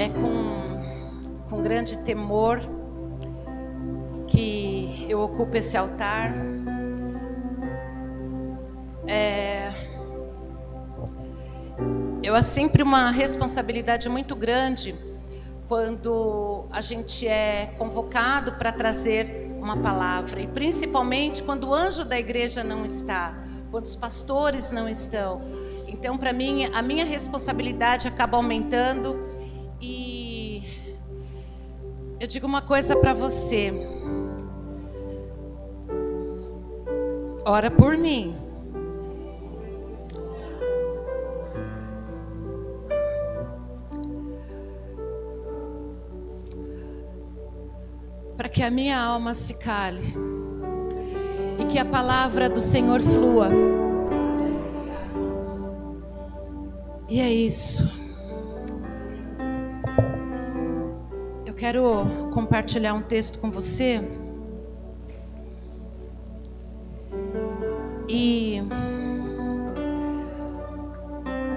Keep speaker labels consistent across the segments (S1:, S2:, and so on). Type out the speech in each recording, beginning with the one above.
S1: É com grande temor que eu ocupo esse altar. Eu sempre uma responsabilidade muito grande quando a gente é convocado para trazer uma palavra, e principalmente quando o anjo da igreja não está, quando os pastores não estão. Então, para mim, a minha responsabilidade acaba aumentando. E eu digo uma coisa para você: ora por mim. Para que a minha alma se cale e que a palavra do Senhor flua. E é isso. Eu quero compartilhar um texto com você. E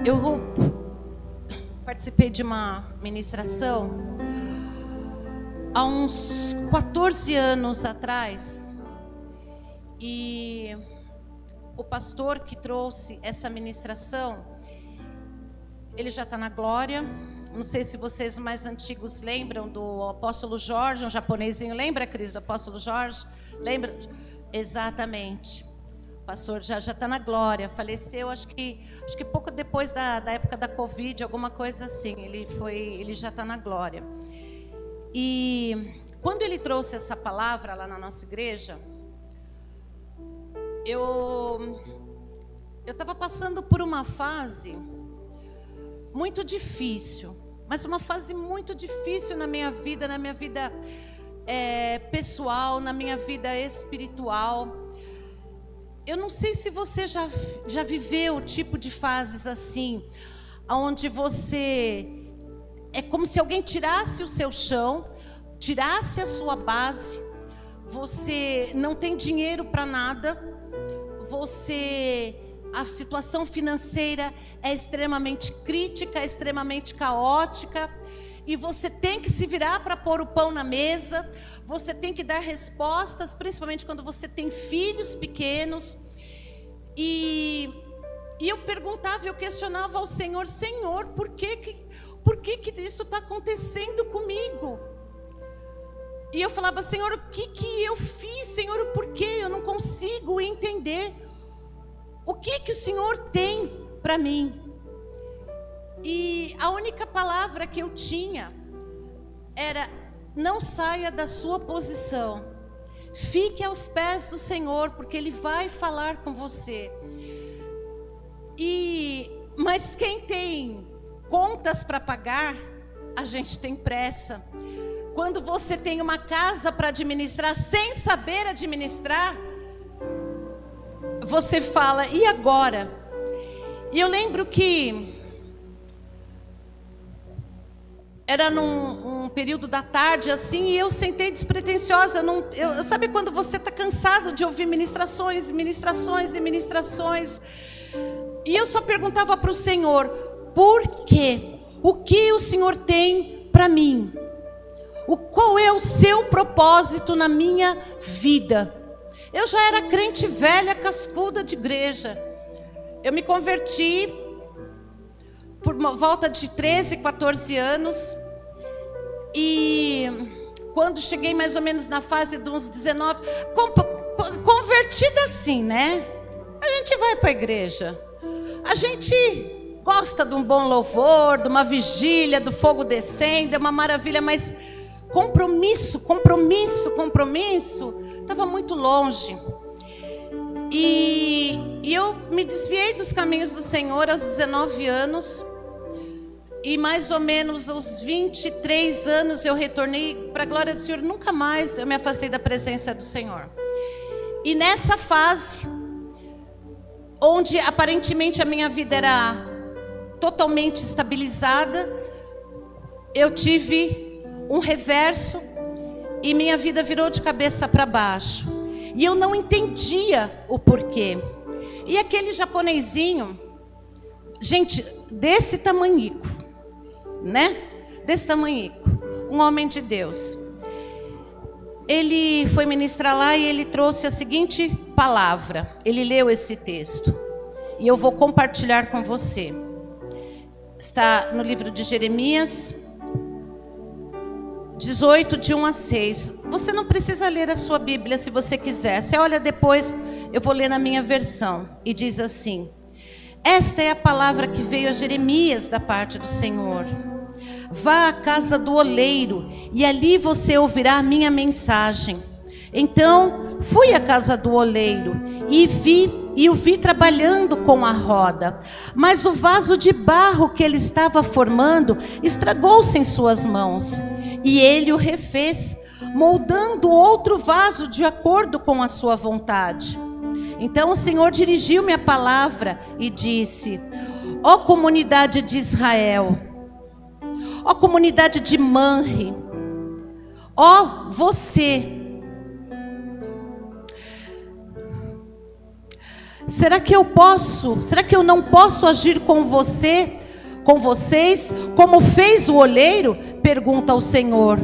S1: eu participei de uma ministração há uns 14 anos atrás, e o pastor que trouxe essa ministração, ele já está na glória. Não sei se vocês mais antigos lembram do apóstolo Jorge, um japonesinho. Lembra, Cris, do apóstolo Jorge? Lembra? Exatamente. O pastor já está na glória. Faleceu, acho que pouco depois da época da Covid, alguma coisa assim. Ele já está na glória. E quando ele trouxe essa palavra lá na nossa igreja, eu estava passando por uma fase muito difícil, mas uma fase muito difícil na minha vida pessoal, na minha vida espiritual. Eu não sei se você já viveu o tipo de fases assim, onde você é como se alguém tirasse o seu chão, tirasse a sua base. Você não tem dinheiro para nada. A situação financeira é extremamente crítica, é extremamente caótica. E você tem que se virar para pôr o pão na mesa. Você tem que dar respostas, principalmente quando você tem filhos pequenos. E eu perguntava, eu questionava ao Senhor: Senhor, por que isso está acontecendo comigo? E eu falava: Senhor, o que eu fiz? Senhor, por que eu não consigo entender? O que o Senhor tem para mim? E a única palavra que eu tinha era: não saia da sua posição. Fique aos pés do Senhor, porque Ele vai falar com você. Mas quem tem contas para pagar, a gente tem pressa. Quando você tem uma casa para administrar sem saber administrar, você fala: e agora? E eu lembro que era num período da tarde assim, e eu sentei despretensiosa. Sabe quando você está cansado de ouvir ministrações? E eu só perguntava para o Senhor: por quê? O que o Senhor tem para mim? Qual é o seu propósito na minha vida? Eu já era crente velha, cascuda de igreja. Eu me converti por volta de 13, 14 anos. E quando cheguei mais ou menos na fase de uns 19, convertida assim, né? A gente vai para a igreja. A gente gosta de um bom louvor, de uma vigília, do fogo descendo, é uma maravilha, mas compromisso, estava muito longe. E eu me desviei dos caminhos do Senhor aos 19 anos. E mais ou menos aos 23 anos eu retornei para a glória do Senhor. Nunca mais eu me afastei da presença do Senhor. E nessa fase, onde aparentemente a minha vida era totalmente estabilizada, eu tive um reverso e minha vida virou de cabeça para baixo. E eu não entendia o porquê. E aquele japonesinho, gente, desse tamanhico, né? desse tamanhico, um homem de Deus. Ele foi ministrar lá e ele trouxe a seguinte palavra. Ele leu esse texto e eu vou compartilhar com você. Está no livro de Jeremias 18, de 1 a 6. Você não precisa ler a sua Bíblia se você quiser. Você olha depois, eu vou ler na minha versão. E diz assim: esta é a palavra que veio a Jeremias da parte do Senhor. Vá à casa do oleiro e ali você ouvirá a minha mensagem. Então fui à casa do oleiro e o vi trabalhando com a roda, mas o vaso de barro que ele estava formando estragou-se em suas mãos. E ele o refez, moldando outro vaso de acordo com a sua vontade. Então o Senhor dirigiu-me a palavra e disse: ó comunidade de Israel, ó comunidade de Manre, ó você, será que eu não posso agir com vocês, como fez o oleiro? Pergunta ao Senhor.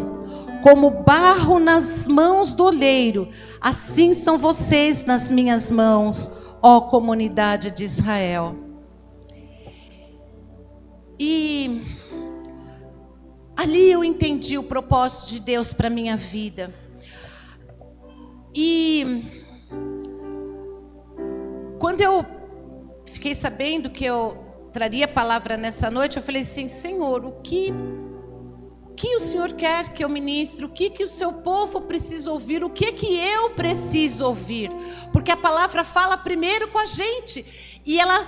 S1: Como barro nas mãos do oleiro, assim são vocês nas minhas mãos, ó comunidade de Israel. E ali eu entendi o propósito de Deus para a minha vida. E quando eu fiquei sabendo que eu traria a palavra nessa noite, eu falei assim: Senhor, o que o Senhor quer que eu ministre? O que o seu povo precisa ouvir? O que eu preciso ouvir? Porque a palavra fala primeiro com a gente. E ela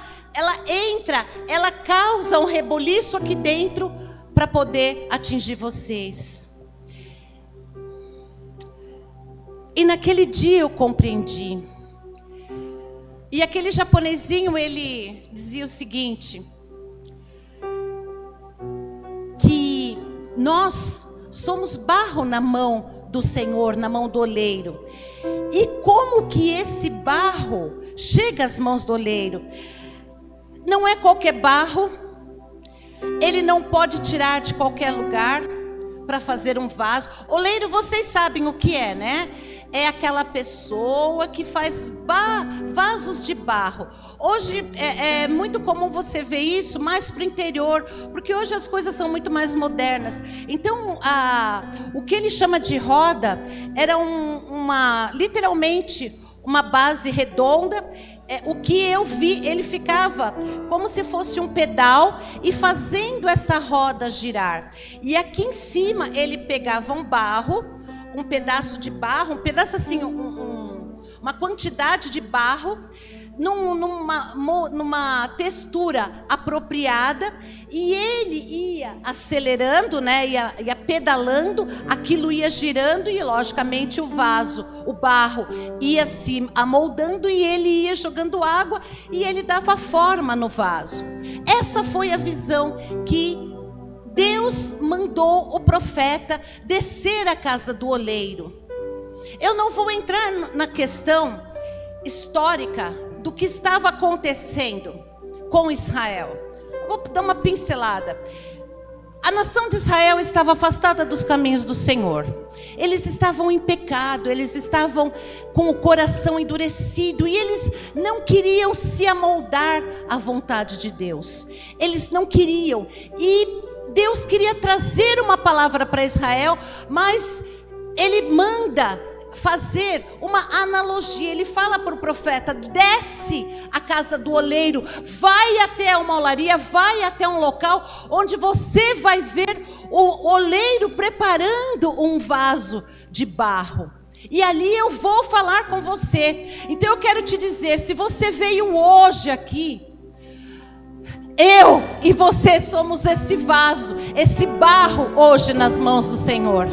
S1: entra, ela causa um reboliço aqui dentro para poder atingir vocês. E naquele dia eu compreendi. E aquele japonesinho, ele dizia o seguinte: que nós somos barro na mão do Senhor, na mão do oleiro. E como que esse barro chega às mãos do oleiro? Não é qualquer barro. Ele não pode tirar de qualquer lugar para fazer um vaso. Oleiro, vocês sabem o que é, né? É aquela pessoa que faz vasos de barro. Hoje é muito comum você ver isso mais para o interior, porque hoje as coisas são muito mais modernas. Então, o que ele chama de roda era literalmente uma base redonda. O que eu vi, ele ficava como se fosse um pedal e fazendo essa roda girar. E aqui em cima ele pegava um pedaço de barro, um pedaço assim, uma quantidade de barro, numa textura apropriada, e ele ia acelerando, né, ia pedalando, aquilo ia girando e logicamente o barro ia se amoldando e ele ia jogando água e ele dava forma no vaso. Essa foi a visão que Deus mandou o profeta descer à casa do oleiro. Eu não vou entrar na questão histórica do que estava acontecendo com Israel. Vou dar uma pincelada. A nação de Israel estava afastada dos caminhos do Senhor. Eles estavam em pecado, eles estavam com o coração endurecido e eles não queriam se amoldar à vontade de Deus. Eles não queriam. E Deus queria trazer uma palavra para Israel, mas ele manda fazer uma analogia. Ele fala para o profeta: desce à casa do oleiro, vai até uma olaria, vai até um local onde você vai ver o oleiro preparando um vaso de barro. E ali eu vou falar com você. Então eu quero te dizer, se você veio hoje aqui, eu e você somos esse vaso, esse barro hoje nas mãos do Senhor.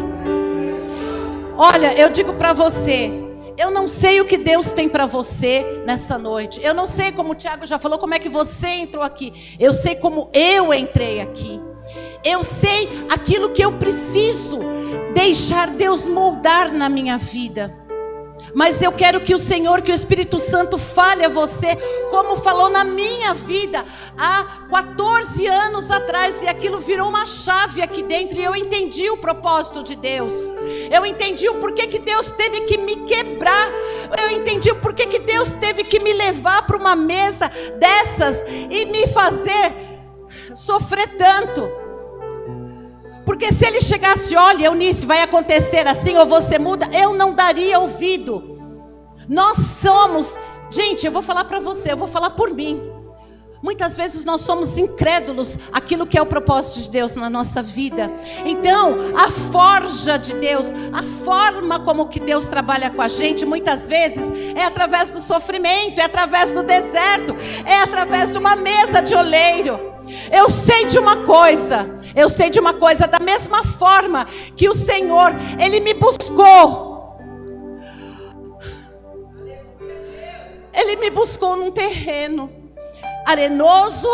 S1: Olha, eu digo para você, eu não sei o que Deus tem para você nessa noite. Eu não sei, como o Tiago já falou, como é que você entrou aqui. Eu sei como eu entrei aqui. Eu sei aquilo que eu preciso deixar Deus moldar na minha vida. Mas eu quero que o Senhor, que o Espírito Santo fale a você, como falou na minha vida há 14 anos atrás, e aquilo virou uma chave aqui dentro, e eu entendi o propósito de Deus. Eu entendi o porquê que Deus teve que me quebrar. Eu entendi o porquê que Deus teve que me levar para uma mesa dessas e me fazer sofrer tanto. Porque se ele chegasse, olha, Eunice, vai acontecer assim, ou você muda, eu não daria ouvido. Nós somos, gente, eu vou falar para você, eu vou falar por mim. Muitas vezes nós somos incrédulos àquilo que é o propósito de Deus na nossa vida. Então, a forja de Deus, a forma como que Deus trabalha com a gente, muitas vezes é através do sofrimento, é através do deserto, é através de uma mesa de oleiro. Eu sei de uma coisa, da mesma forma que o Senhor, Ele me buscou. Ele me buscou num terreno arenoso.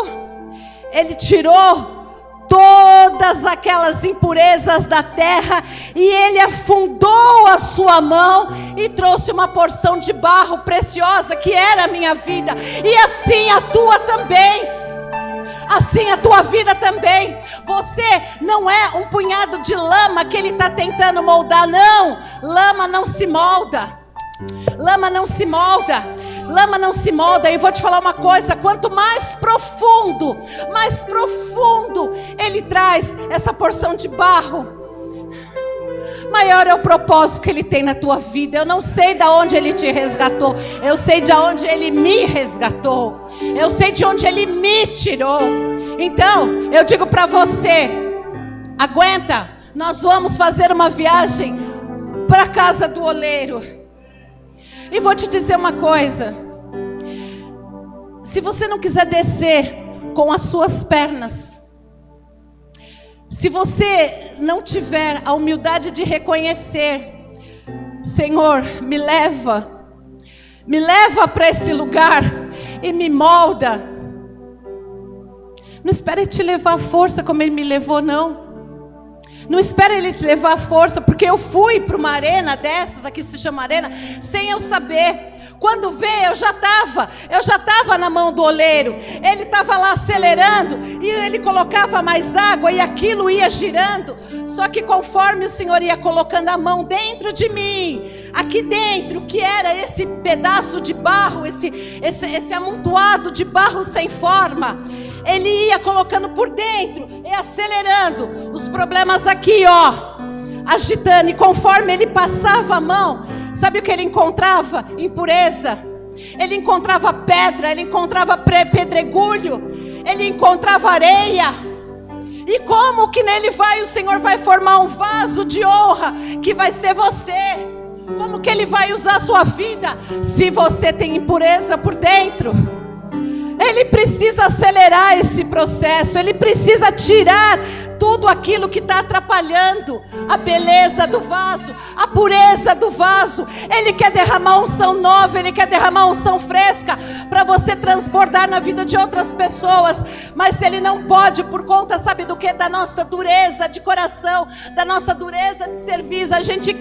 S1: Ele tirou todas aquelas impurezas da terra e Ele afundou a sua mão e trouxe uma porção de barro preciosa que era a minha vida. E assim a tua também. Assim a tua vida também. Você não é um punhado de lama que Ele está tentando moldar, não. Lama não se molda. Lama não se molda. Lama não se molda. E vou te falar uma coisa: quanto mais profundo Ele traz essa porção de barro, maior é o propósito que Ele tem na tua vida. Eu não sei de onde Ele te resgatou, eu sei de onde Ele me resgatou, eu sei de onde Ele me tirou. Então eu digo para você: aguenta, nós vamos fazer uma viagem para a casa do oleiro. E vou te dizer uma coisa: se você não quiser descer com as suas pernas, se você não tiver a humildade de reconhecer, Senhor, me leva para esse lugar e me molda. Não espere Ele te levar à força como Ele me levou, não. Não espere Ele te levar à força, porque eu fui para uma arena dessas, aqui se chama arena, sem eu saber. Quando veio, eu já estava na mão do oleiro. Ele estava lá acelerando e ele colocava mais água e aquilo ia girando. Só que conforme o Senhor ia colocando a mão dentro de mim, aqui dentro, que era esse pedaço de barro, esse amontoado de barro sem forma, Ele ia colocando por dentro e acelerando. Os problemas aqui, ó, agitando. E conforme Ele passava a mão, sabe o que Ele encontrava? Impureza. Ele encontrava pedra, Ele encontrava pedregulho, Ele encontrava areia. E como que nele o Senhor vai formar um vaso de honra, que vai ser você? Como que Ele vai usar a sua vida, se você tem impureza por dentro? Ele precisa acelerar esse processo, Ele precisa tirar tudo aquilo que está atrapalhando a beleza do vaso, a pureza do vaso. Ele quer derramar unção nova, Ele quer derramar unção fresca para você transbordar na vida de outras pessoas. Mas Ele não pode, por conta, sabe do que? Da nossa dureza de coração, da nossa dureza de serviço. A gente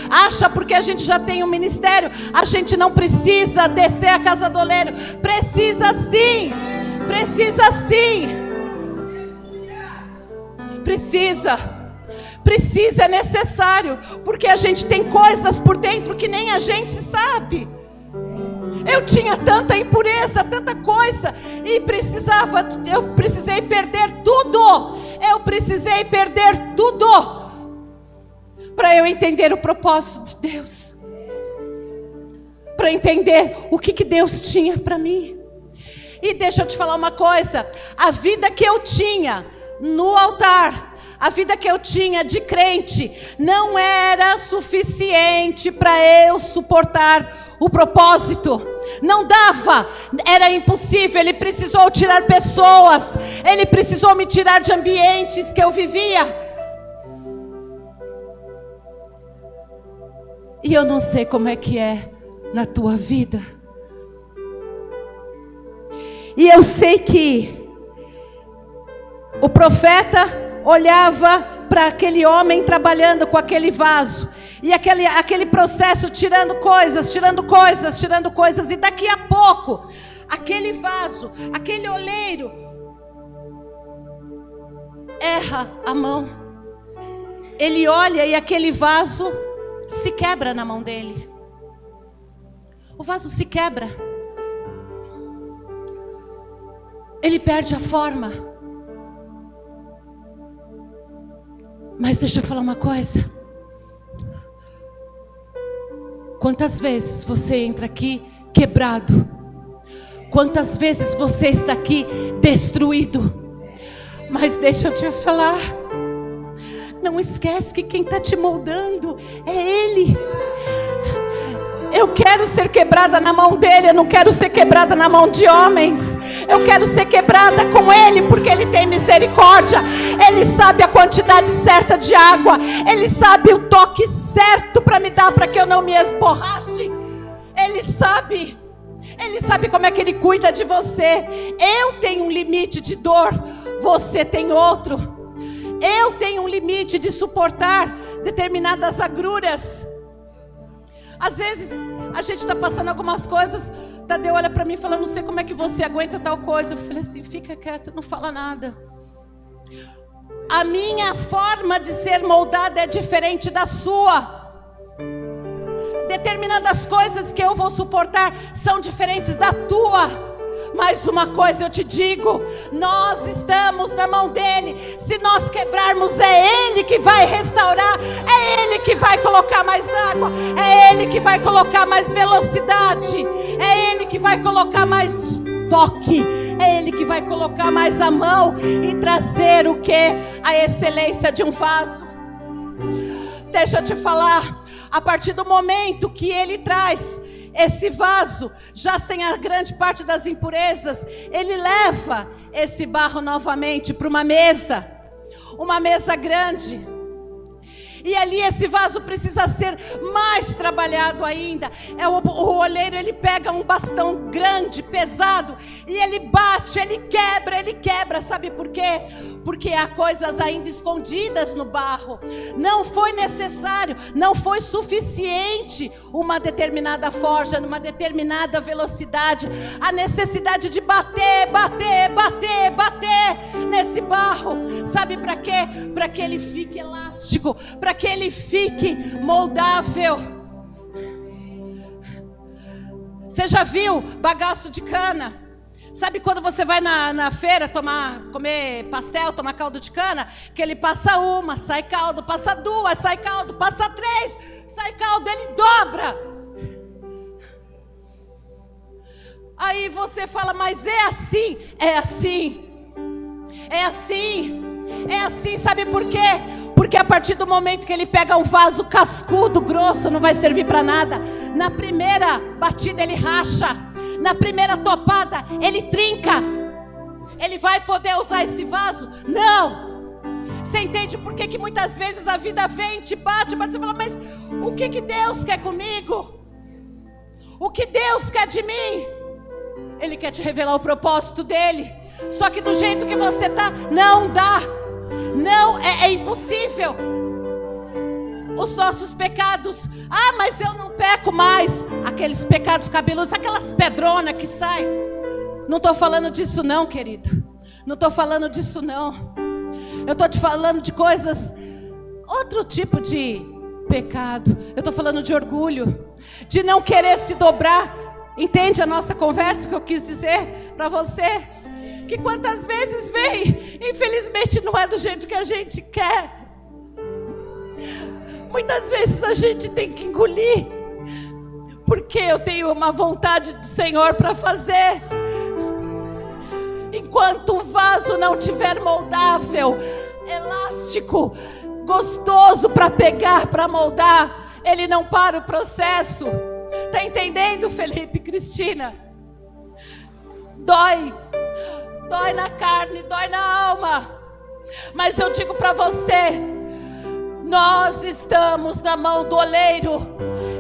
S1: acha porque a gente já tem um ministério, a gente não precisa descer a casa do oleiro. Precisa sim, precisa sim. Precisa, é necessário, porque a gente tem coisas por dentro que nem a gente sabe. Eu tinha tanta impureza, tanta coisa, e eu precisei perder tudo. Para eu entender o propósito de Deus, para entender o que Deus tinha para mim. E deixa eu te falar uma coisa: a vida que eu tinha no altar, a vida que eu tinha de crente, não era suficiente para eu suportar o propósito. Não dava, era impossível. Ele precisou tirar pessoas, Ele precisou me tirar de ambientes que eu vivia. E eu não sei como é que é na tua vida. E eu sei que o profeta olhava para aquele homem trabalhando com aquele vaso, E aquele processo tirando coisas, e daqui a pouco, aquele vaso, aquele oleiro, erra a mão. Ele olha e aquele vaso se quebra na mão dele. O vaso se quebra. Ele perde a forma. Mas deixa eu falar uma coisa. Quantas vezes você entra aqui quebrado? Quantas vezes você está aqui destruído? Mas deixa eu te falar. Não esquece que quem está te moldando é Ele. Eu quero ser quebrada na mão dele, eu não quero ser quebrada na mão de homens. Eu quero ser quebrada com ele, porque ele tem misericórdia. Ele sabe a quantidade certa de água. Ele sabe o toque certo para me dar, para que eu não me esborrache. Ele sabe como é que ele cuida de você. Eu tenho um limite de dor, você tem outro. Eu tenho um limite de suportar determinadas agruras. Às vezes, a gente está passando algumas coisas. Tadeu olha para mim e fala, não sei como é que você aguenta tal coisa. Eu falei assim, fica quieto, não fala nada. A minha forma de ser moldada é diferente da sua. Determinadas coisas que eu vou suportar são diferentes da tua. Mas uma coisa eu te digo, nós estamos na mão dele. Se nós quebrarmos, é ele que vai restaurar, é ele que vai colocar mais água, é ele que vai colocar mais velocidade, é ele que vai colocar mais toque, é ele que vai colocar mais a mão e trazer o que? A excelência de um vaso. Deixa eu te falar, a partir do momento que ele traz esse vaso, já sem a grande parte das impurezas, ele leva esse barro novamente para uma mesa grande. E ali esse vaso precisa ser mais trabalhado ainda. O oleiro, ele pega um bastão grande, pesado, e ele bate, ele quebra. Sabe por quê? Porque há coisas ainda escondidas no barro. Não foi necessário, não foi suficiente uma determinada forja, numa determinada velocidade. A necessidade de bater nesse barro. Sabe para quê? Para que ele fique elástico, para que ele fique moldável. Você já viu bagaço de cana? Sabe quando você vai na feira comer pastel, tomar caldo de cana? Que ele passa uma, sai caldo, passa duas, sai caldo, passa três, sai caldo, ele dobra. Aí você fala, mas é assim, sabe por quê? Porque a partir do momento que ele pega um vaso cascudo, grosso, não vai servir para nada. Na primeira batida ele racha. Na primeira topada, ele trinca. Ele vai poder usar esse vaso? Não. Você entende por que muitas vezes a vida vem, te bate, você fala, mas o que Deus quer comigo? O que Deus quer de mim? Ele quer te revelar o propósito dele. Só que do jeito que você está, não dá. Não, é impossível. Os nossos pecados, mas eu não peco mais. Aqueles pecados cabeludos, aquelas pedronas que saem. Não estou falando disso não, querido. Não estou falando disso não. Eu estou te falando de coisas, outro tipo de pecado. Eu estou falando de orgulho, de não querer se dobrar. Entende a nossa conversa, o que eu quis dizer para você? Que quantas vezes vem, infelizmente não é do jeito que a gente quer. Muitas vezes a gente tem que engolir, porque eu tenho uma vontade do Senhor para fazer. Enquanto o vaso não tiver moldável, elástico, gostoso para pegar, para moldar, ele não para o processo. Está entendendo, Felipe, Cristina? Dói na carne, dói na alma. Mas eu digo para você, nós estamos na mão do oleiro.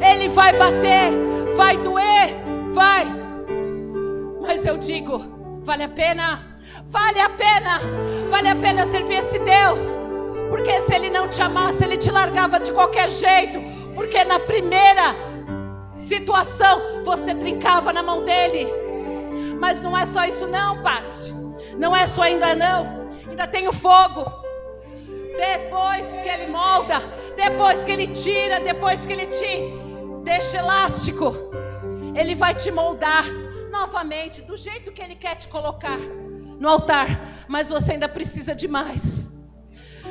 S1: Ele vai bater, vai doer, vai. Mas eu digo, vale a pena? Vale a pena. Vale a pena servir esse Deus. Porque se Ele não te amasse, Ele te largava de qualquer jeito. Porque na primeira situação você trincava na mão dele. Mas não é só isso não, Paty. Não é só ainda não. Ainda tem o fogo. Depois que ele molda, depois que ele tira, depois que ele te deixa elástico, ele vai te moldar novamente, do jeito que ele quer te colocar no altar. Mas você ainda precisa de mais.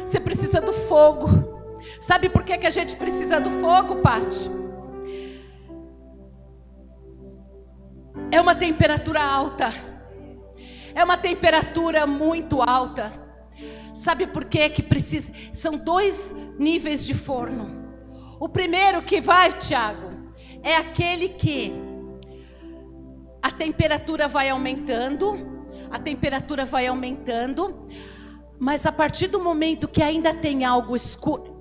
S1: Você precisa do fogo. Sabe por que a gente precisa do fogo, Paty? É uma temperatura alta. É uma temperatura muito alta. Sabe por que precisa? São 2 níveis de forno. O primeiro que vai, Tiago, é aquele que a temperatura vai aumentando. A temperatura vai aumentando. Mas a partir do momento que ainda tem algo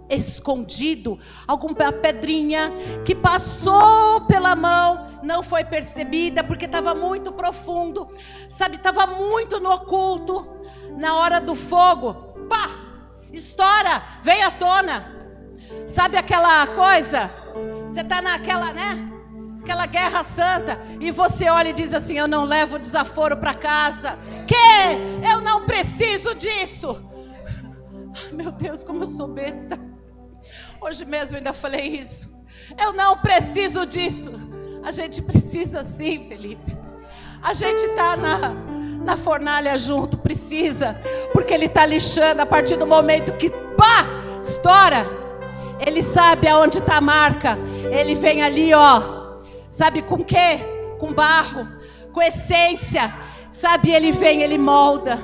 S1: escondido, alguma pedrinha que passou pela mão, não foi percebida porque estava muito profundo, sabe, estava muito no oculto. Na hora do fogo, pá, estoura, vem à tona. Sabe aquela coisa? Você está naquela, né? Aquela guerra santa, e você olha e diz assim: eu não levo desaforo para casa. Que? Eu não preciso disso. Meu Deus, como eu sou besta. Hoje mesmo ainda falei isso. Eu não preciso disso. A gente precisa sim, Felipe. A gente está na fornalha junto, precisa. Porque ele está lixando a partir do momento que pá, estoura. Ele sabe aonde está a marca. Ele vem ali, ó. Sabe com quê? Com barro, com essência. Sabe, ele vem, ele molda.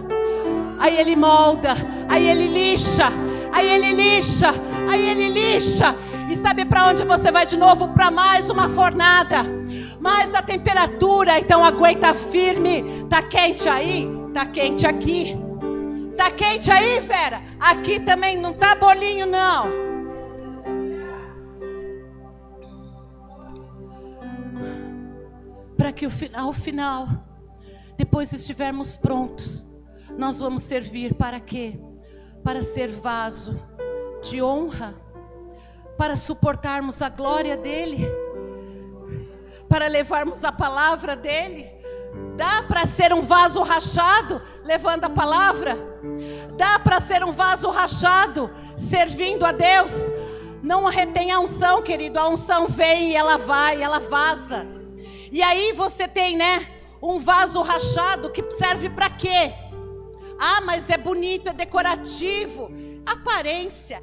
S1: Aí ele molda, aí ele lixa, aí ele lixa, aí ele lixa. E sabe para onde você vai de novo? Para mais uma fornada. Mais a temperatura, então aguenta firme. Tá quente aí? Tá quente aqui. Tá quente aí, Vera? Aqui também não tá bolinho não. Para que ao final, depois estivermos prontos, nós vamos servir para quê? Para ser vaso de honra, para suportarmos a glória dele, para levarmos a palavra dele. Dá para ser um vaso rachado levando a palavra? Dá para ser um vaso rachado servindo a Deus? Não retém a unção, querido. A unção vem e ela vai, ela vaza. E aí você tem, né, um vaso rachado que serve para quê? Ah, mas é bonito, é decorativo. Aparência,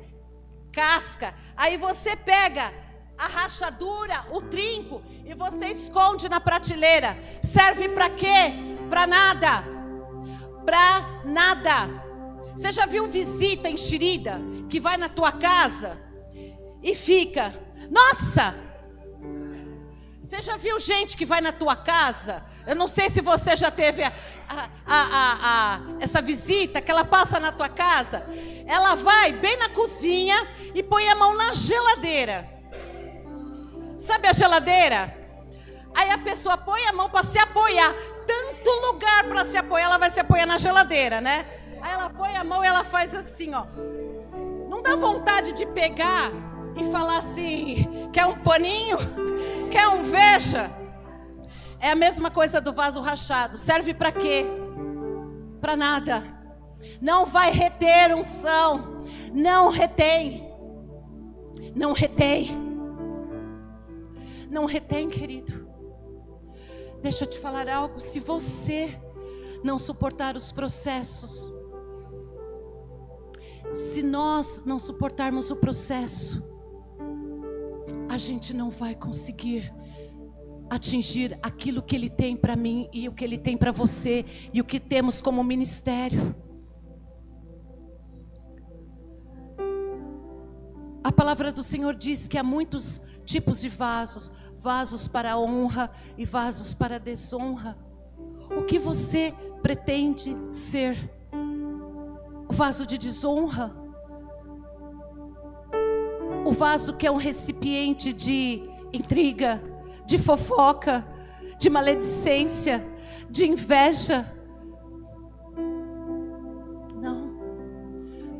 S1: casca. Aí você pega a rachadura, o trinco, e você esconde na prateleira. Serve para quê? Para nada. Para nada. Você já viu visita enxerida que vai na tua casa e fica, nossa! Você já viu gente que vai na tua casa? Eu não sei se você já teve essa visita, que ela passa na tua casa. Ela vai bem na cozinha e põe a mão na geladeira. Sabe a geladeira? Aí a pessoa põe a mão para se apoiar. Tanto lugar para se apoiar, ela vai se apoiar na geladeira, né? Aí ela põe a mão e ela faz assim, ó. Não dá vontade de pegar e falar assim: quer um paninho? Quer um veja? É a mesma coisa do vaso rachado. Serve para quê? Para nada. Não vai reter unção. Não retém. Não retém. Não retém, querido. Deixa eu te falar algo. Se você não suportar os processos, se nós não suportarmos o processo, a gente não vai conseguir atingir aquilo que Ele tem para mim e o que Ele tem para você e o que temos como ministério. A palavra do Senhor diz que há muitos tipos de vasos, vasos para honra e vasos para desonra. O que você pretende ser? O vaso de desonra? O vaso que é um recipiente de intriga, de fofoca, de maledicência, de inveja?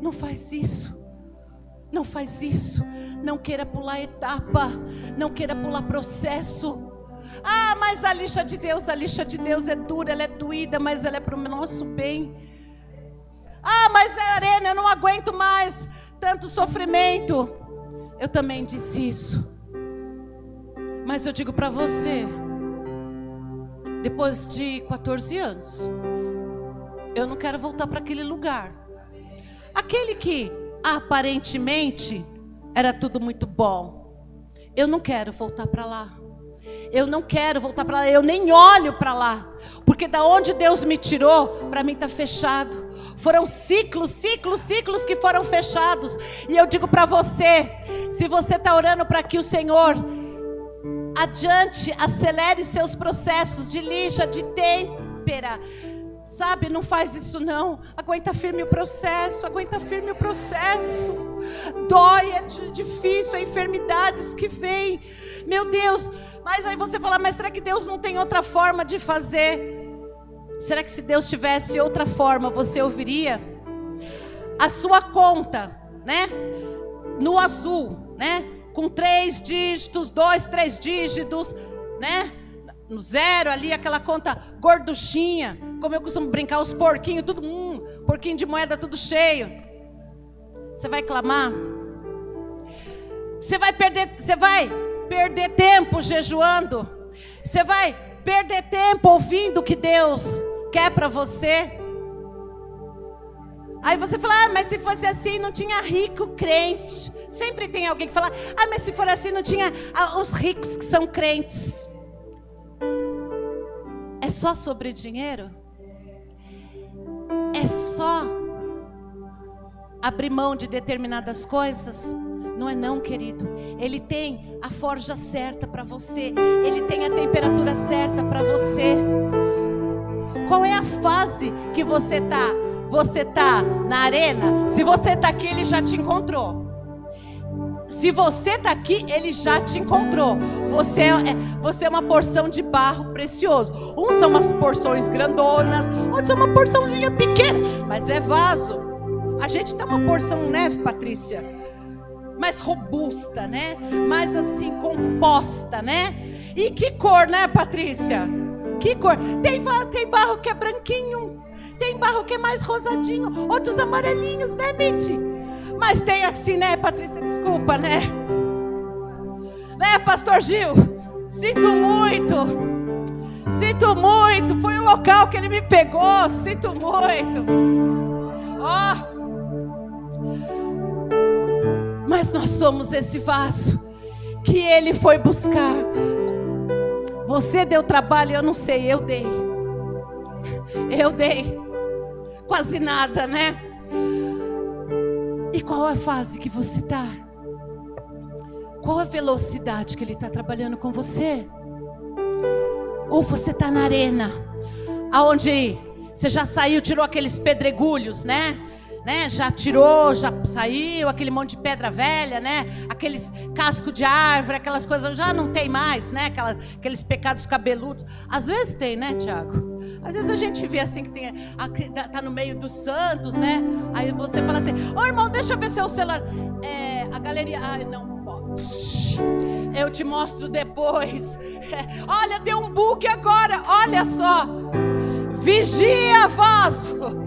S1: Não faz isso. Não faz isso. Não queira pular etapa. Não queira pular processo. Ah, mas a lixa de Deus é dura, ela é doída, mas ela é para o nosso bem. Ah, mas Arena, eu não aguento mais tanto sofrimento. Eu também disse isso. Mas eu digo para você, depois de 14 anos, eu não quero voltar para aquele lugar. Aquele que aparentemente era tudo muito bom. Eu não quero voltar para lá. Eu não quero voltar para lá. Eu nem olho para lá. Porque da onde Deus me tirou, para mim está fechado. Foram ciclos que foram fechados. E eu digo para você, se você está orando para que o Senhor adiante, acelere seus processos de lixa, de têmpera, sabe, não faz isso não. Aguenta firme o processo, aguenta firme o processo. Dói, é difícil, é enfermidades que vêm. Meu Deus, mas aí você fala, mas será que Deus não tem outra forma de fazer? Será que se Deus tivesse outra forma, você ouviria? A sua conta, né? No azul, né? Com 3 dígitos, 2, 3 dígitos, né? No zero ali, aquela conta gorduchinha. Como eu costumo brincar, os porquinhos, tudo, porquinho de moeda tudo cheio. Você vai clamar? Você vai perder tempo jejuando? Você vai perder tempo ouvindo o que Deus quer para você? Aí você fala, mas se fosse assim não tinha rico crente. Sempre tem alguém que fala, mas se for assim não tinha os ricos que são crentes. É só sobre dinheiro? É só abrir mão de determinadas coisas? Não é não, querido. Ele tem a forja certa para você. Ele tem a temperatura certa para você. Qual é a fase que você está? Você está na arena? Se você está aqui, ele já te encontrou. Se você está aqui, ele já te encontrou. Você é uma porção de barro precioso. Uns são umas porções grandonas, outros são uma porçãozinha pequena, mas é vaso. A gente tá uma porção, né, Patrícia? Mais robusta, né? Mais assim, composta, né? E que cor, né, Patrícia? Que cor? Tem barro que é branquinho, tem barro que é mais rosadinho, outros amarelinhos, né, Mitty? Mas tem assim, né, Patrícia? Desculpa, né? Né, Pastor Gil? Sinto muito. Foi o local que ele me pegou. Sinto muito. Mas nós somos esse vaso que ele foi buscar. Você deu trabalho, eu não sei, eu dei. Quase nada, né? E qual é a fase que você está? Qual a velocidade que ele está trabalhando com você? Ou você está na arena, aonde você já saiu, tirou aqueles pedregulhos, né? Já tirou, já saiu, aquele monte de pedra velha, né? Aqueles cascos de árvore, aquelas coisas, já não tem mais, né? Aqueles pecados cabeludos. Às vezes tem, né, Tiago? Às vezes a gente vê assim que tá no meio dos santos, né? Aí você fala assim, irmão, deixa eu ver seu celular. A galeria, não pode. Eu te mostro depois. Olha, deu um bug agora, olha só. Vigia, vaso.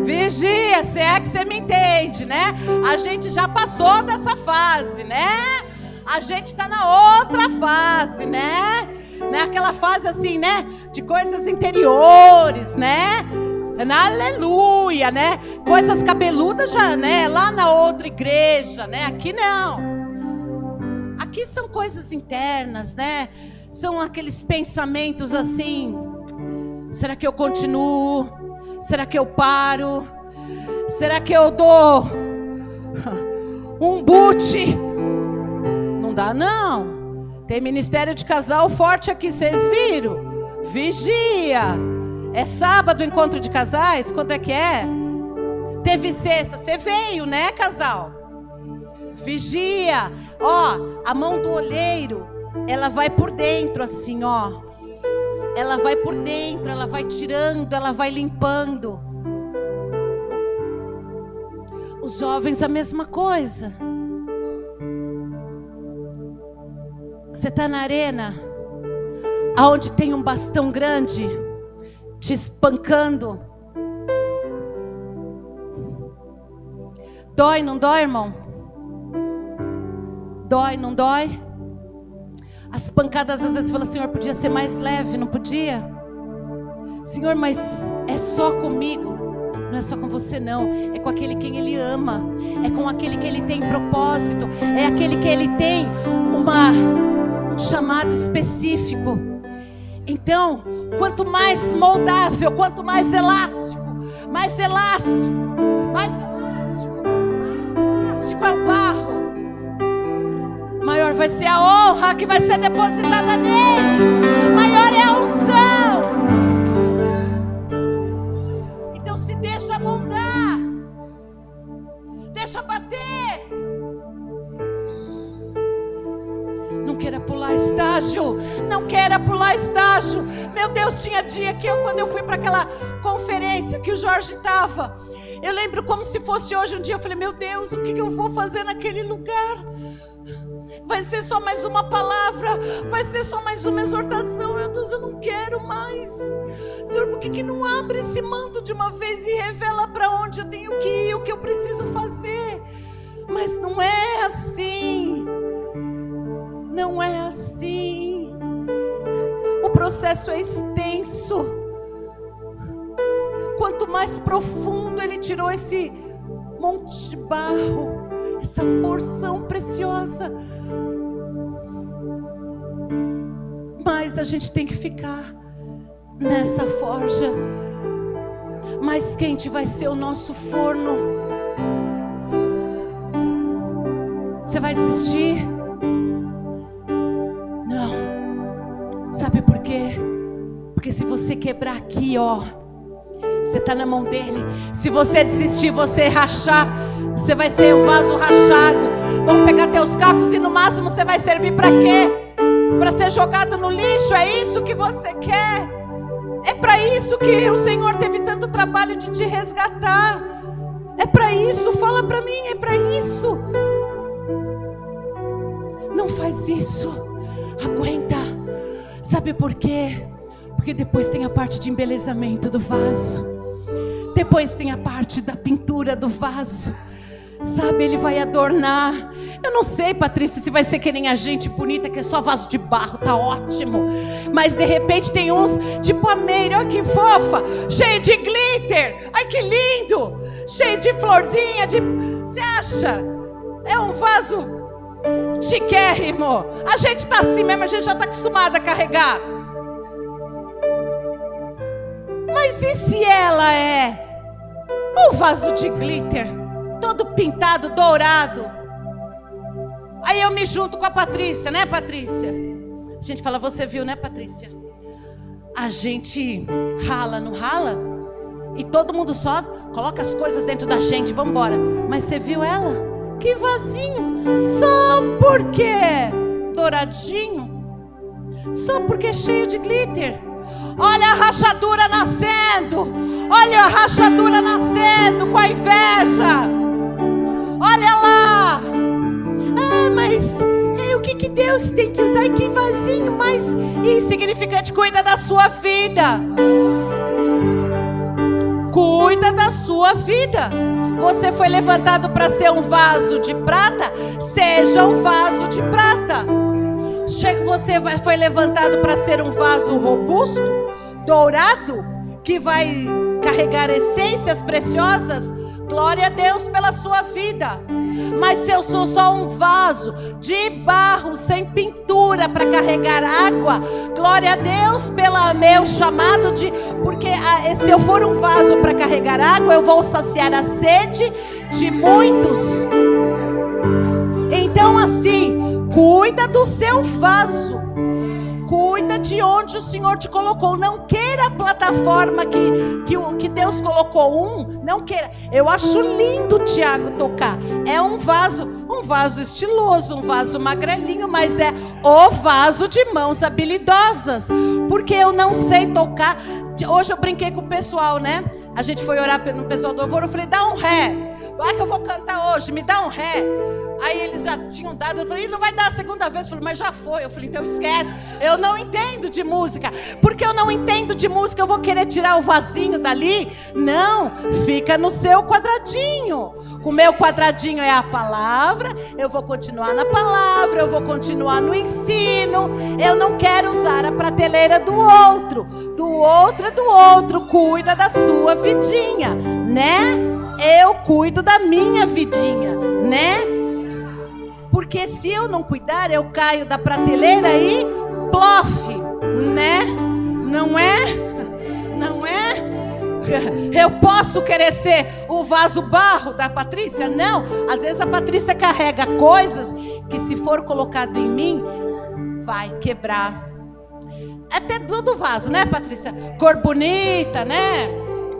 S1: Vigia, se é que você me entende, né? A gente já passou dessa fase, né? A gente tá na outra fase, né? Aquela fase assim, né? De coisas interiores, né? Aleluia, né? Coisas cabeludas já, né? Lá na outra igreja, né? Aqui não. Aqui são coisas internas, né? São aqueles pensamentos assim. Será que eu continuo? Será que eu paro? Será que eu dou um boot? Não dá não. Tem ministério de casal forte aqui, vocês viram? Vigia. É sábado o encontro de casais? Quando é que é? Teve sexta, você veio, né, casal? Vigia. A mão do olheiro, ela vai por dentro assim, Ela vai por dentro, ela vai tirando, ela vai limpando. Os jovens a mesma coisa. Você está na arena, aonde tem um bastão grande te espancando. Dói, não dói, irmão? Dói, não dói? As pancadas às vezes falam: Senhor, podia ser mais leve, não podia? Senhor, mas é só comigo. Não é só com você não, é com aquele quem Ele ama, é com aquele que Ele tem propósito, é aquele que Ele tem um chamado específico. Então, quanto mais moldável, quanto mais elástico é o barro, maior vai ser a honra que vai ser depositada nele, maior é a unção. Então se deixa moldar, deixa bater. Não queira pular estágio, não queira pular estágio. Meu Deus, tinha dia que quando eu fui para aquela conferência que o Jorge estava, eu lembro como se fosse hoje um dia. Eu falei: meu Deus, o que eu vou fazer naquele lugar? Vai ser só mais uma palavra, vai ser só mais uma exortação. Meu Deus, eu não quero mais. Senhor, por que não abre esse manto de uma vez e revela para onde eu tenho que ir, o que eu preciso fazer? Mas não é assim. Não é assim. O processo é extenso. Quanto mais profundo Ele tirou esse monte de barro, essa porção preciosa, mais a gente tem que ficar nessa forja. Mais quente vai ser o nosso forno. Você vai desistir? Não. Sabe por quê? Porque se você quebrar aqui, ó, você está na mão dele. Se você desistir, você rachar, você vai ser um vaso rachado. Vão pegar teus cacos e no máximo você vai servir para quê? Para ser jogado no lixo? É isso que você quer? É para isso que o Senhor teve tanto trabalho de te resgatar? É para isso? Fala para mim, é para isso? Não faz isso. Aguenta. Sabe por quê? Porque depois tem a parte de embelezamento do vaso. Depois tem a parte da pintura do vaso. Sabe, Ele vai adornar. Eu não sei, Patrícia, se vai ser que nem a gente bonita, que é só vaso de barro, tá ótimo. Mas de repente tem uns, tipo a Meire, olha que fofa, cheio de glitter, ai que lindo, cheio de florzinha, você acha? É um vaso chiquérrimo. A gente tá assim mesmo, a gente já tá acostumada a carregar. Mas e se ela é um vaso de glitter, todo pintado, dourado? Aí eu me junto com a Patrícia, né, Patrícia? A gente fala: você viu, né, Patrícia? A gente rala, não rala? E todo mundo só coloca as coisas dentro da gente, vamos embora. Mas você viu ela? Que vasinho, só porque douradinho, só porque é cheio de glitter. Olha a rachadura nascendo, olha a rachadura nascendo com a inveja. Olha lá. Ah, mas o que Deus tem que usar? Que vasinho mais insignificante. Cuida da sua vida. Cuida da sua vida. Você foi levantado para ser um vaso de prata? Seja um vaso de prata. Você foi levantado para ser um vaso robusto, dourado, que vai carregar essências preciosas? Glória a Deus pela sua vida. Mas se eu sou só um vaso de barro sem pintura para carregar água, glória a Deus pelo meu chamado de... Porque se eu for um vaso para carregar água, eu vou saciar a sede de muitos. Então assim, cuida do seu vaso. Cuida de onde o Senhor te colocou. Não queira a plataforma que Deus colocou. Não queira. Eu acho lindo o Tiago tocar. É um vaso estiloso, um vaso magrelinho, mas é o vaso de mãos habilidosas. Porque eu não sei tocar. Hoje eu brinquei com o pessoal, né? A gente foi orar no pessoal do louvor. Eu falei: dá um ré. vai que eu vou cantar hoje, me dá um ré. Aí eles já tinham dado, eu falei, não vai dar a segunda vez. Eu falei, mas já foi. Eu falei, então esquece, eu não entendo de música. Porque eu não entendo de música, eu vou querer tirar o vasinho dali? Não, fica no seu quadradinho. O meu quadradinho é a palavra, eu vou continuar na palavra, eu vou continuar no ensino. Eu não quero usar a prateleira do outro. Do outro é do outro, cuida da sua vidinha, né? Eu cuido da minha vidinha, né? Porque se eu não cuidar, eu caio da prateleira e plof, né? Não é? Não é? Eu posso querer ser o vaso barro da Patrícia? Não. Às vezes a Patrícia carrega coisas que, se for colocado em mim, vai quebrar. Até tudo vaso, né, Patrícia? Cor bonita, né?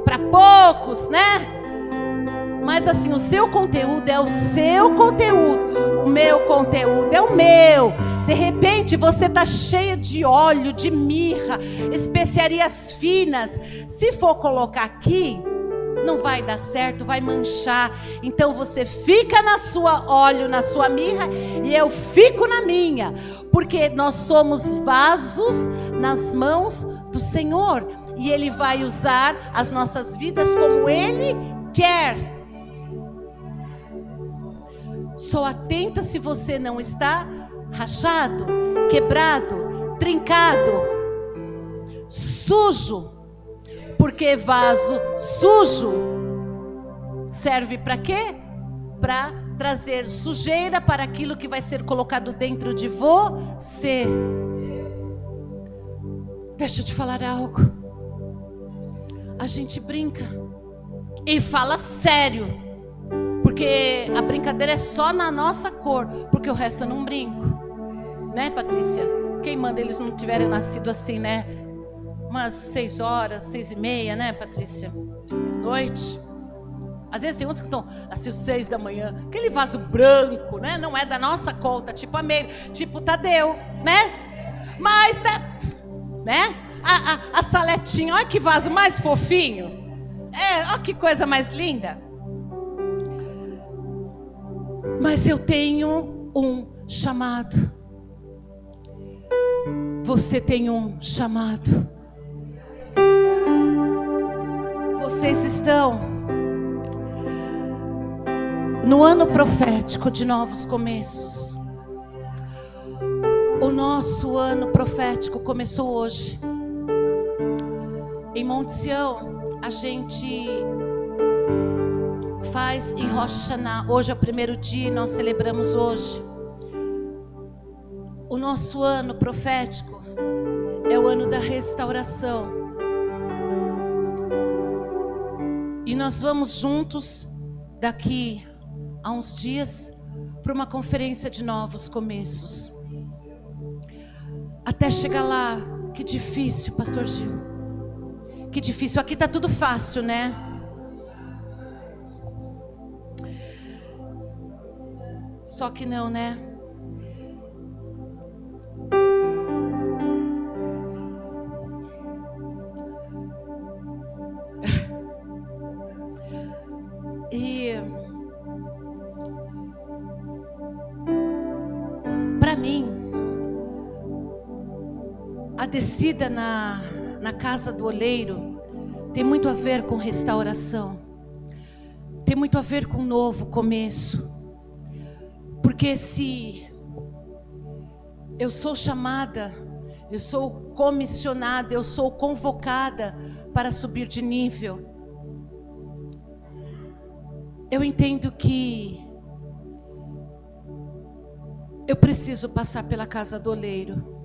S1: Para poucos, né? Mas assim, o seu conteúdo é o seu conteúdo, o meu conteúdo é o meu. De repente você está cheia de óleo, de mirra, especiarias finas. Se for colocar aqui, não vai dar certo, vai manchar. Então você fica na sua óleo, na sua mirra, e eu fico na minha. Porque nós somos vasos nas mãos do Senhor. E Ele vai usar as nossas vidas como Ele quer. Só atenta se você não está rachado, quebrado, trincado, sujo. Porque vaso sujo serve para quê? Para trazer sujeira para aquilo que vai ser colocado dentro de você. Deixa eu te falar algo. A gente brinca e fala sério. Porque a brincadeira é só na nossa cor. Porque o resto eu não brinco. Né, Patrícia? Quem manda eles não tiverem nascido assim, né? Umas 6 horas, 6:30, né, Patrícia? Noite. Às vezes tem uns que estão assim, 6 da manhã. Aquele vaso branco, né? Não é da nossa conta. Tipo a Meire, tipo o Tadeu, né? Mas, né? A Saletinha, olha que vaso mais fofinho. Olha que coisa mais linda. Mas eu tenho um chamado. Você tem um chamado. Vocês estão no ano profético de novos começos. O nosso ano profético começou hoje. Em Monte Sião, a gente faz em Rosh Hashanah. Hoje é o primeiro dia e nós celebramos hoje. O nosso ano profético é o ano da restauração. E nós vamos juntos daqui a uns dias para uma conferência de novos começos. Até chegar lá, que difícil, Pastor Gil. Que difícil. Aqui está tudo fácil, né? Só que não, né? E para mim, a descida na casa do oleiro tem muito a ver com restauração. Tem muito a ver com um novo começo. Porque se eu sou chamada, eu sou comissionada, eu sou convocada para subir de nível, eu entendo que eu preciso passar pela casa do oleiro.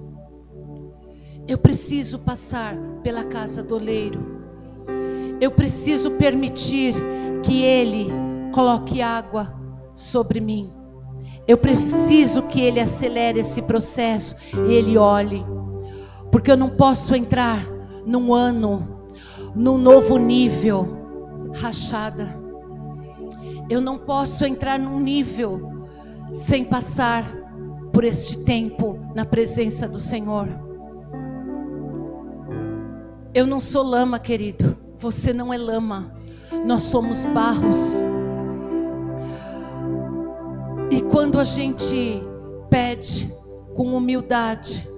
S1: Eu preciso passar pela casa do oleiro. Eu preciso permitir que Ele coloque água sobre mim. Eu preciso que Ele acelere esse processo e Ele olhe. Porque eu não posso entrar num ano, num novo nível rachada. Eu não posso entrar num nível sem passar por este tempo na presença do Senhor. Eu não sou lama, querido. Você não é lama. Nós somos barros. quando a gente pede com humildade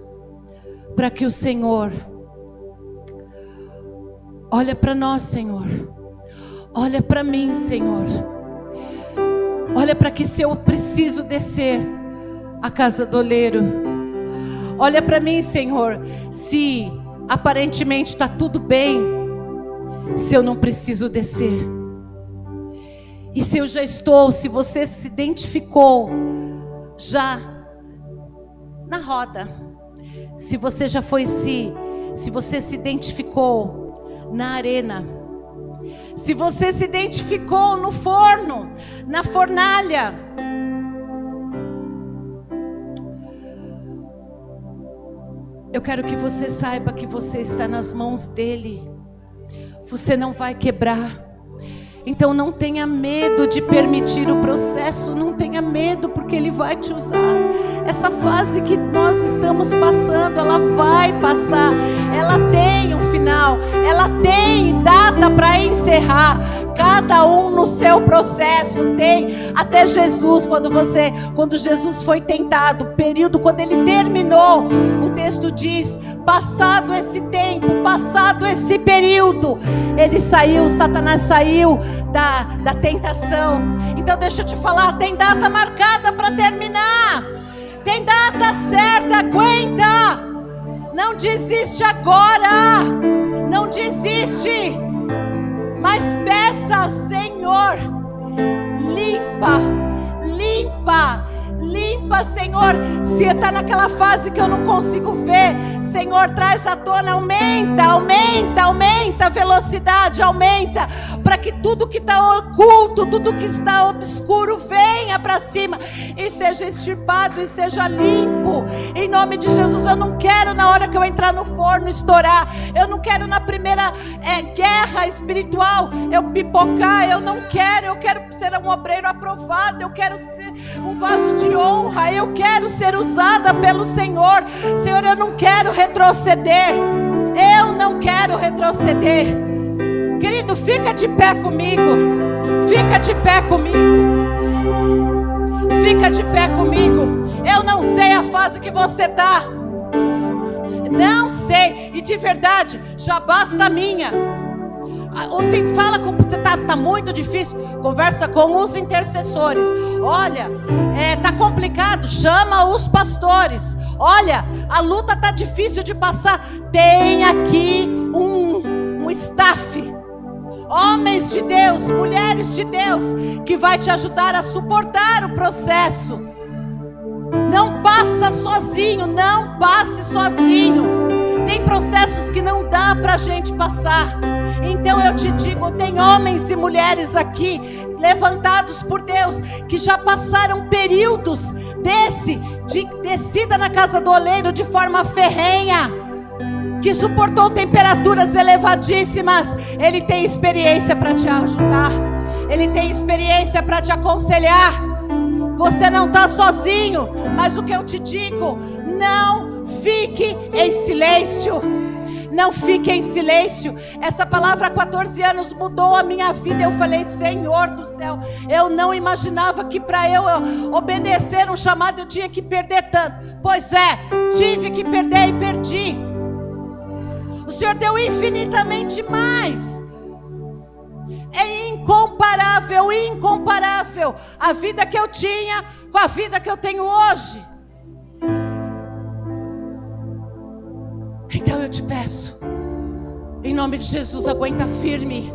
S1: para que o Senhor olha para nós, Senhor, olha para mim, Senhor, olha para que se eu preciso descer a casa do oleiro, olha para mim, Senhor, se aparentemente está tudo bem, se eu não preciso descer. E se eu já estou, se você se identificou já na roda, se você já foi se você se identificou na arena, se você se identificou no forno, na fornalha, eu quero que você saiba que você está nas mãos dele. Você não vai quebrar. Então não tenha medo de permitir o processo, não tenha medo, porque Ele vai te usar. Essa fase que nós estamos passando, ela vai passar, ela tem um final, ela tem data para encerrar. Cada um no seu processo tem. Até Jesus, quando Jesus foi tentado, período quando Ele terminou, o texto diz, passado esse tempo, passado esse período, ele saiu, Satanás saiu da tentação. Então deixa eu te falar, tem data marcada para terminar, tem data certa, aguenta, não desiste agora, não desiste, mas peça, Senhor, limpa, Senhor, se está naquela fase que eu não consigo ver, Senhor, traz à tona, aumenta a velocidade, aumenta, para que tudo que está oculto, tudo que está obscuro, venha para cima, e seja extirpado, e seja limpo, em nome de Jesus. Eu não quero na hora que eu entrar no forno estourar, eu não quero na primeira guerra espiritual eu pipocar, eu não quero, eu quero ser um obreiro aprovado, eu quero ser um vaso de honra, eu quero ser usada pelo Senhor. Senhor, eu não quero retroceder, eu não quero retroceder. Querido, fica de pé comigo, fica de pé comigo, fica de pé comigo. Eu não sei a fase que você está, não sei, e de verdade, já basta a minha. Fala com você, tá muito difícil, conversa com os intercessores. Olha, tá complicado, chama os pastores. Olha, a luta tá difícil de passar. Tem aqui um staff, homens de Deus, mulheres de Deus, que vai te ajudar a suportar o processo. Não passa sozinho, não passe sozinho. Tem processos que não dá pra gente passar. Então eu te digo, tem homens e mulheres aqui, levantados por Deus, que já passaram períodos de descida na casa do oleiro de forma ferrenha, que suportou temperaturas elevadíssimas. Ele tem experiência para te ajudar, ele tem experiência para te aconselhar. Você não está sozinho, mas o que eu te digo, não fique em silêncio. Não fique em silêncio. Essa palavra há 14 anos mudou a minha vida. Eu falei, Senhor do céu, eu não imaginava que para eu obedecer um chamado eu tinha que perder tanto. Pois é, tive que perder e perdi. O Senhor deu infinitamente mais. É incomparável, incomparável a vida que eu tinha com a vida que eu tenho hoje. Então eu te peço, em nome de Jesus, aguenta firme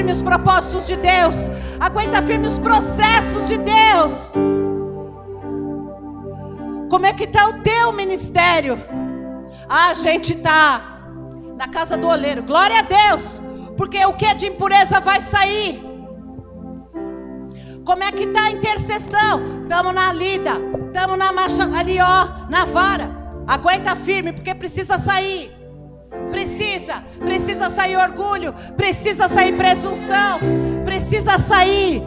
S1: os propósitos de Deus, aguenta firme os processos de Deus. Como é que está o teu ministério? A gente está na casa do oleiro, glória a Deus, porque o que é de impureza vai sair. Como é que está a intercessão? Estamos na lida, estamos na marcha ali, ó, na vara. Aguenta firme, porque precisa sair. Precisa sair orgulho, precisa sair presunção, precisa sair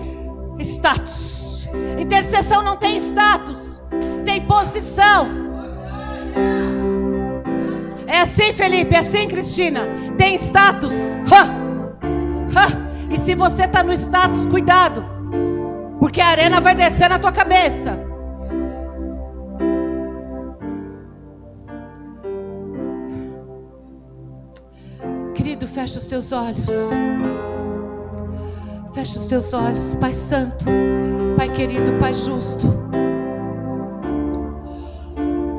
S1: status. Intercessão não tem status, tem posição. É assim, Felipe, é assim, Cristina. Tem status. E se você está no status, cuidado. porque a arena vai descer na tua cabeça. Querido, fecha os teus olhos. Fecha os teus olhos, Pai Santo, Pai querido, Pai justo.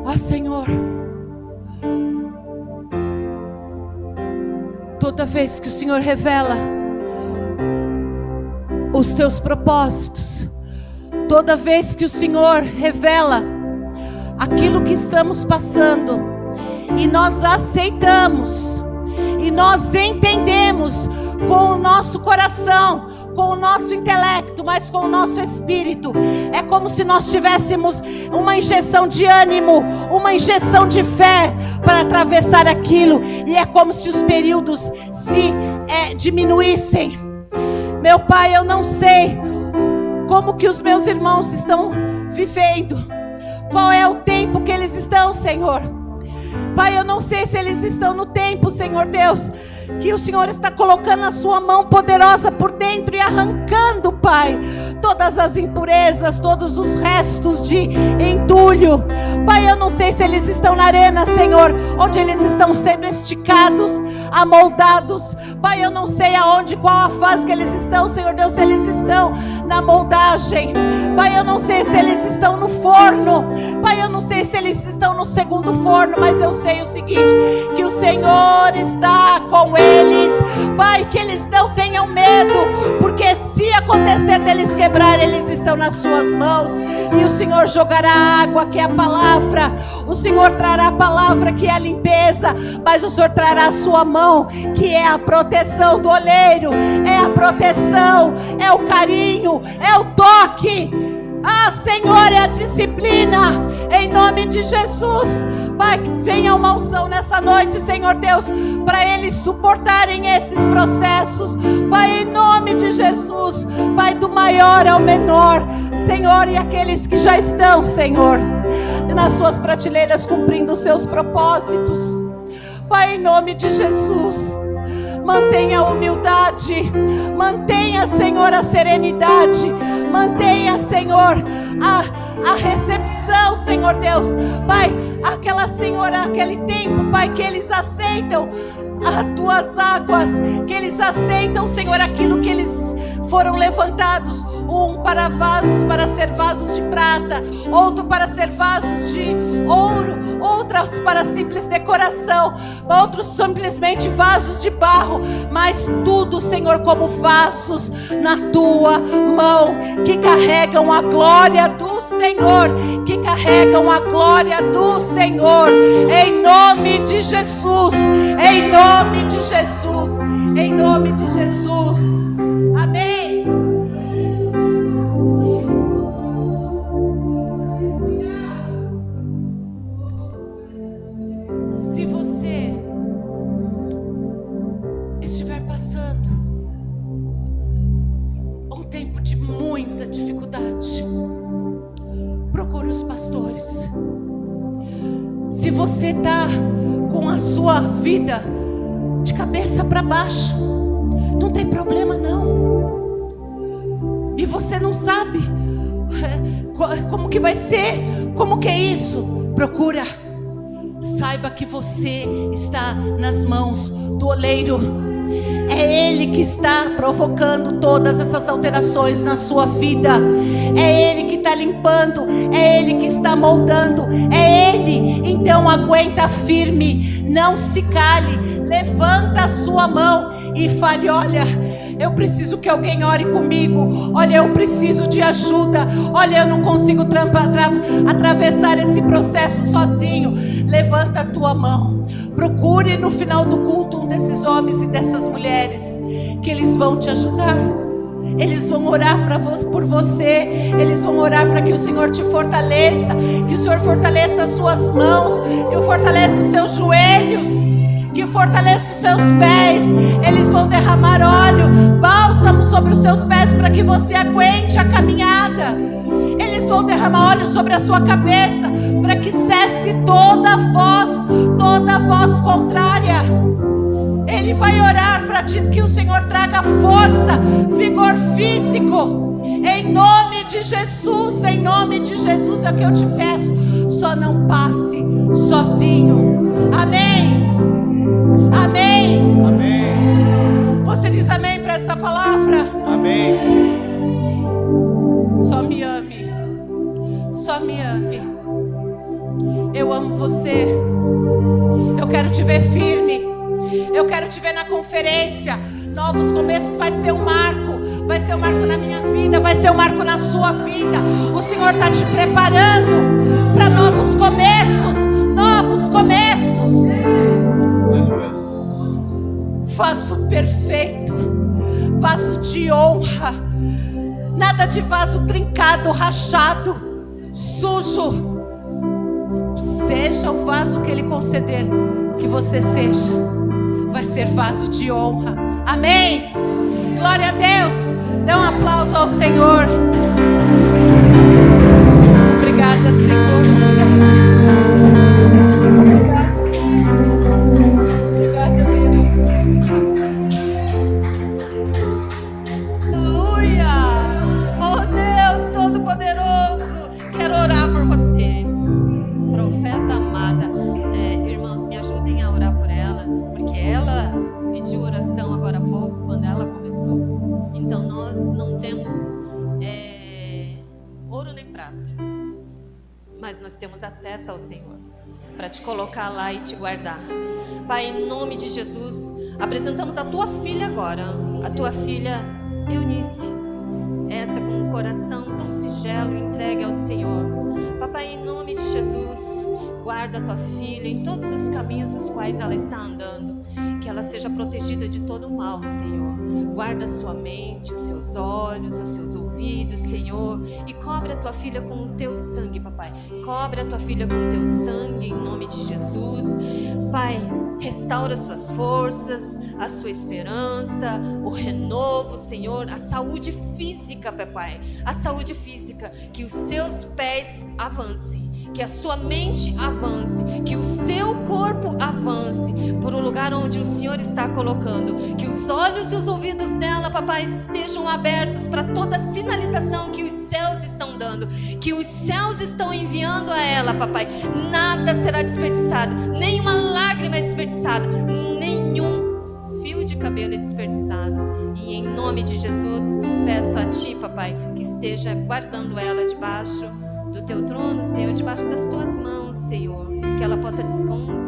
S1: Ó Senhor, toda vez que o Senhor revela os teus propósitos, toda vez que o Senhor revela aquilo que estamos passando, e nós aceitamos, e nós entendemos com o nosso coração, com o nosso intelecto, mas com o nosso espírito, é como se nós tivéssemos uma injeção de ânimo, uma injeção de fé para atravessar aquilo, e é como se os períodos se diminuíssem. Meu Pai, eu não sei como que os meus irmãos estão vivendo, qual é o tempo que eles estão, Senhor. Pai, eu não sei se eles estão no tempo, Senhor Deus, que o Senhor está colocando a sua mão poderosa por dentro e arrancando, Pai, todas as impurezas, todos os restos de entulho. Pai, eu não sei se eles estão na arena, Senhor, onde eles estão sendo esticados, amoldados. Pai, eu não sei aonde, qual a fase que eles estão, Senhor Deus, se eles estão na moldagem. Pai, eu não sei se eles estão no forno. Pai, eu não sei se eles estão no segundo forno, mas eu sei o seguinte, que o Senhor está com eles. Pai, que eles não tenham medo, porque se acontecer deles quebrar, eles estão nas suas mãos, e o Senhor jogará a água, que é a palavra. O Senhor trará a palavra, que é a limpeza, mas o Senhor trará a sua mão, que é a proteção do oleiro, é a proteção, é o carinho, é o toque. Ah, Senhor, é a disciplina, em nome de Jesus. Pai, que venha uma unção nessa noite, Senhor Deus, para eles suportarem esses processos. Pai, em nome de Jesus, Pai, do maior ao menor, Senhor, e aqueles que já estão, Senhor, nas suas prateleiras cumprindo os seus propósitos. Pai, em nome de Jesus, mantenha a humildade, mantenha, Senhor, a serenidade, mantenha, Senhor, a recepção, Senhor Deus. Pai, aquela senhora, aquele tempo, Pai, que eles aceitam as tuas águas, que eles aceitam, Senhor, aquilo que eles foram levantados, um para vasos, para ser vasos de prata, outro para ser vasos de ouro, outros para simples decoração, outros simplesmente vasos de barro, mas tudo, Senhor, como vasos na tua mão, que carregam a glória do Senhor, que carregam a glória do Senhor, em nome de Jesus, em nome de Jesus, em nome de Jesus. Amém. Se você estiver passando um tempo de muita dificuldade, procure os pastores. Se você está com a sua vida de cabeça para baixo, não tem problema não. E você não sabe como que vai ser, como que é isso, procura. Saiba que você está nas mãos do oleiro. É Ele que está provocando todas essas alterações na sua vida. É Ele que está limpando, é Ele que está moldando, é Ele. Então aguenta firme, não se cale, levanta a sua mão e fale: olha, eu preciso que alguém ore comigo. Olha, eu preciso de ajuda. Olha, eu não consigo atravessar esse processo sozinho. Levanta a tua mão. Procure no final do culto um desses homens e dessas mulheres, que eles vão te ajudar. Eles vão orar por você. Eles vão orar para que o Senhor te fortaleça, que o Senhor fortaleça as suas mãos, que o fortaleça os seus joelhos, que fortaleça os seus pés. Eles vão derramar óleo, bálsamo sobre os seus pés, para que você aguente a caminhada. Eles vão derramar óleo sobre a sua cabeça, para que cesse toda voz contrária. Ele vai orar para ti, que o Senhor traga força, vigor físico, em nome de Jesus, em nome de Jesus é o que eu te peço. Só não passe sozinho. Amém. Amém.
S2: Amém.
S1: Você diz amém para essa palavra?
S2: Amém.
S1: Só me ame. Só me ame. Eu amo você. Eu quero te ver firme. Eu quero te ver na conferência. Novos começos vai ser um marco. Vai ser um marco na minha vida. Vai ser um marco na sua vida. O Senhor está te preparando para novos começos. Novos começos.
S2: Aleluia.
S1: Vaso perfeito. Vaso de honra. Nada de vaso trincado, rachado, sujo. Seja o vaso que Ele conceder que você seja, vai ser vaso de honra. Amém? Glória a Deus. Dê um aplauso ao Senhor. Obrigada, Senhor. Obrigada, Jesus. Obrigada, Deus.
S3: Aleluia! Oh Deus Todo-Poderoso, quero orar por você, profeta amada. Irmãos, me ajudem a orar por ela, porque ela pediu oração agora há pouco, quando ela começou. Então nós não temos ouro nem prata, mas nós temos acesso ao Senhor para te colocar lá e te guardar. Pai, em nome de Jesus, apresentamos a tua filha agora, a tua filha Eunice, esta com um coração tão singelo, entregue ao Senhor. Papai, em nome de Jesus, guarda a tua filha em todos os caminhos os quais ela está andando, que ela seja protegida de todo o mal, Senhor. Guarda a sua mente, os seus olhos, os seus ouvidos, Senhor, e cobre a tua filha com o teu sangue, papai. Cobre a tua filha com o teu sangue, em nome de Jesus. Pai, restaura as suas forças, a sua esperança, o renovo, Senhor, a saúde física, papai, a saúde física, que os seus pés avancem, que a sua mente avance, que o seu corpo avance por um lugar onde o Senhor está colocando, que os olhos e os ouvidos dela, papai, estejam abertos para toda a sinalização que os céus estão dando, que os céus estão enviando a ela, papai. Nada será desperdiçado, nenhuma lágrima é desperdiçada, nenhum fio de cabelo é desperdiçado. E em nome de Jesus, peço a ti, papai, que esteja guardando ela debaixo do teu trono, Senhor, debaixo das tuas mãos, Senhor, que ela possa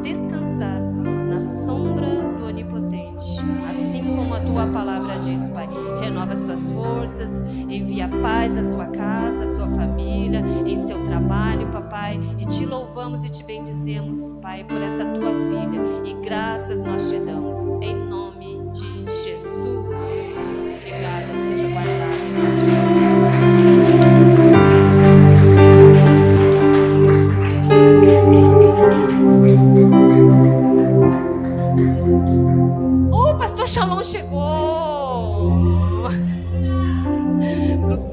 S3: descansar na sombra do Onipotente, assim como a tua palavra diz, Pai. Renova as suas forças, envia paz à sua casa, à sua família, em seu trabalho, papai, e te louvamos e te bendizemos, Pai, por essa tua filha, e graças nós te damos, em nome de Jesus. Obrigada, seja guardada em nome de Jesus. O pastor Shalom chegou.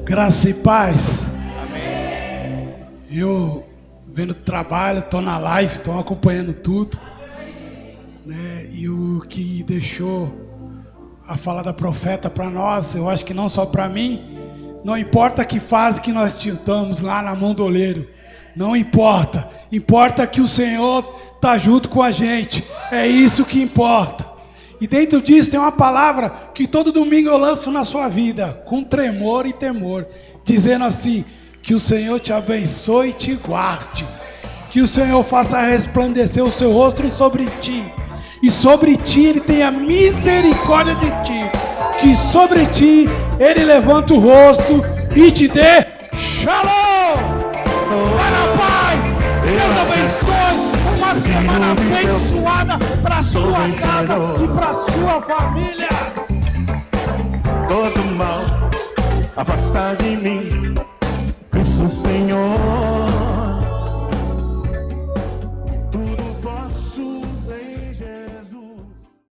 S4: Graça e paz.
S2: Amém.
S4: Eu vendo o trabalho, estou na live, estou acompanhando tudo, né? E o que deixou a fala da profeta para nós, eu acho que não só para mim, não importa que fase que nós estamos lá na mão do oleiro, não importa, importa que o Senhor está junto com a gente, é isso que importa. E dentro disso tem uma palavra que todo domingo eu lanço na sua vida, com tremor e temor, dizendo assim: que o Senhor te abençoe e te guarde, que o Senhor faça resplandecer o seu rosto sobre ti, e sobre ti Ele tenha misericórdia de ti, que sobre ti Ele levanta o rosto e te dê shalom. Vai na paz, Deus abençoe, uma semana abençoada para sua casa e para sua família.
S5: Todo mal afasta de mim, isso, Senhor.